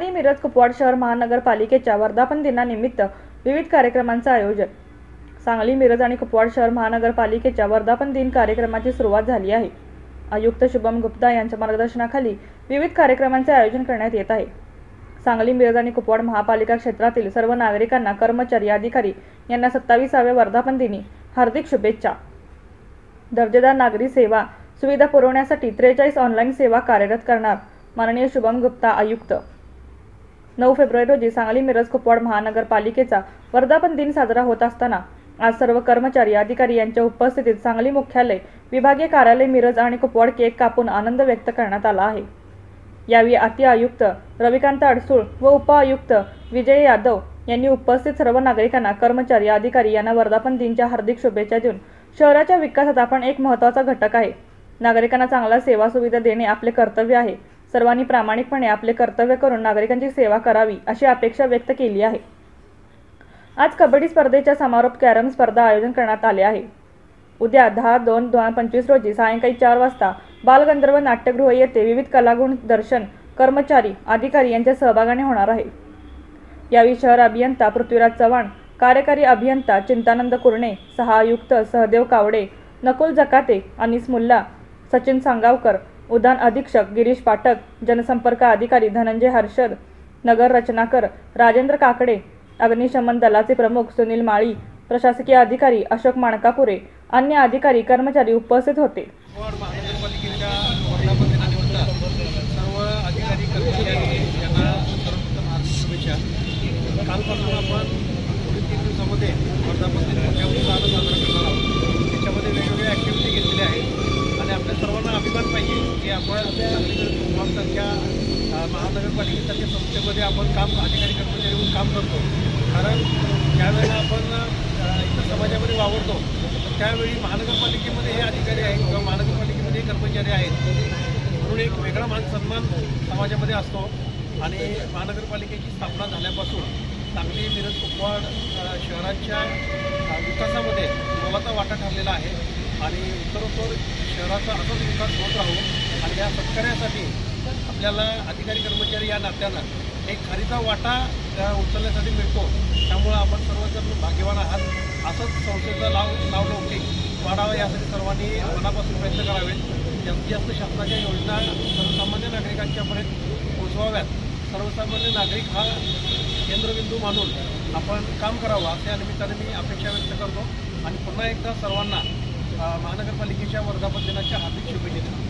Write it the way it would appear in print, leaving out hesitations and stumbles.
सांगली, मिरज, कुपवाड शहर महानगरपालिकेच्या वर्धापन दिनानिमित्त विविध कार्यक्रमांचे आयोजन। सांगली, मिरज आणि कुपवाड शहर महानगरपालिकेच्या वर्धापन दिन कार्यक्रमाची सुरुवात झाली आहे। आयुक्त शुभम गुप्ता यांच्या मार्गदर्शनाखाली विविध कार्यक्रमांचे आयोजन करण्यात येत आहे। सांगली, मिरज आणि कुपवाड महापालिका क्षेत्रातील सर्व नागरिकांना, कर्मचारी, अधिकारी यांना 27व्या वर्धापन दिनी हार्दिक शुभेच्छा। दर्जेदार नागरी सेवा सुविधा पुरवण्यासाठी 43 ऑनलाईन सेवा कार्यरत करणार माननीय शुभम गुप्ता आयुक्त। 9 फेब्रुवारी रोजी सांगली, मिरज, कुपवाड महानगरपालिकेचा वर्धापन दिन साजरा होत असताना आज सर्व कर्मचारी, अधिकारी यांच्या उपस्थितीत सांगली मुख्यालय, विभागीय कार्यालय मिरज आणि कुपवाड केक कापून आनंद व्यक्त करण्यात आला आहे। यावेळी अति आयुक्त रविकांत अडसूळ व उप-आयुक्त विजय यादव यांनी उपस्थित सर्व नागरिकांना, कर्मचारी, अधिकारी यांना वर्धापन दिनाच्या हार्दिक शुभेच्छा देऊन शहराच्या विकासात आपण एक महत्त्वाचा घटक आहे। नागरिकांना चांगला सेवा सुविधा देणे आपले कर्तव्य आहे। सर्वांनी प्रामाणिकपणे आपले कर्तव्य करून नागरिकांची सेवा करावी अशी अपेक्षा व्यक्त केली आहे। आज कबड्डी स्पर्धेच्या समारोप कॅरम स्पर्धा आयोजन करण्यात आले आहे। उद्या 10/2/2025 रोजी सायंकाळी 4 वाजता बालगंधर्व नाट्यगृह येथे विविध कलागुण दर्शन कर्मचारी, अधिकारी यांच्या सहभागाने होणार आहे। यावेळी शहर अभियंता पृथ्वीराज चव्हाण, कार्यकारी अभियंता चिंतानंद कुरणे, सह-आयुक्त सहदेव कावडे, नकुल जकाते, अनिस मुल्ला, सचिन सांगावकर, उद्यान अधीक्षक गिरीश पाठक, जनसंपर्क अधिकारी धनंजय हर्षद, नगर रचनाकर राजेंद्र काकडे, अग्निशमन दलाचे प्रमुख सुनील माळी, प्रशासकीय अधिकारी अशोक माणकापुरे, अन्य अधिकारी, कर्मचारी उपस्थित होते। महानगरपालिकेच्या वर्धापन दिनानिमित्त सर्व अधिकारी, कर्मचारी यांना सर्वप्रथम हार्दिक शुभेच्छा। कालपासून आपण पुढील 3 दिवसामध्ये वर्धापन दिन मोठ्या उत्साहाने साजरा करणार आहोत। त्याच्यामध्ये वेगवेगळ्या ॲक्टिव्हिटी घेतलेल्या आहेत आणि आपल्या सर्वांना अभिमान पाहिजे की आपण सांगलीसारख्या महानगरपालिकेसारख्या संस्थेमध्ये आपण अधिकारी कर्मचारी म्हणून काम करतो। कारण ज्यावेळेला आपण इतर समाजामध्ये वावरतो त्यावेळी महानगरपालिकेमध्ये हे अधिकारी आहेत किंवा महानगरपालिकेमध्ये कर्मचारी आहेत म्हणून एक वेगळा मान सन्मान समाजामध्ये असतो। आणि महानगरपालिकेची स्थापना झाल्यापासून सांगली, मिरज, कुपवाड शहरांच्या विकासामध्ये मोलाचा वाटा ठरलेला आहे आणि उत्तरोत्तर शहराचा असाच विकास होत राहू आणि या सत्कार्यासाठी आपल्याला अधिकारी कर्मचारी या नात्यानं एक खारीचा वाटा उचलण्यासाठी मिळतो। त्यामुळं आपण सर्वजण भाग्यवान आहात। असंच संस्थेचं नावलौकिक वाढावं यासाठी सर्वांनी मनापासून प्रयत्न करावेत। जास्तीत जास्त शासनाच्या योजना सर्वसामान्य नागरिकांच्यापर्यंत पोहोचवाव्यात। सर्वसामान्य नागरिक हा केंद्रबिंदू मानून आपण काम करावं अशा निमित्ताने मी अपेक्षा व्यक्त करतो आणि पुन्हा एकदा सर्वांना महानगरपालिकेच्या वर्धापन दिनाच्या हार्दिक शुभेच्छा देतो।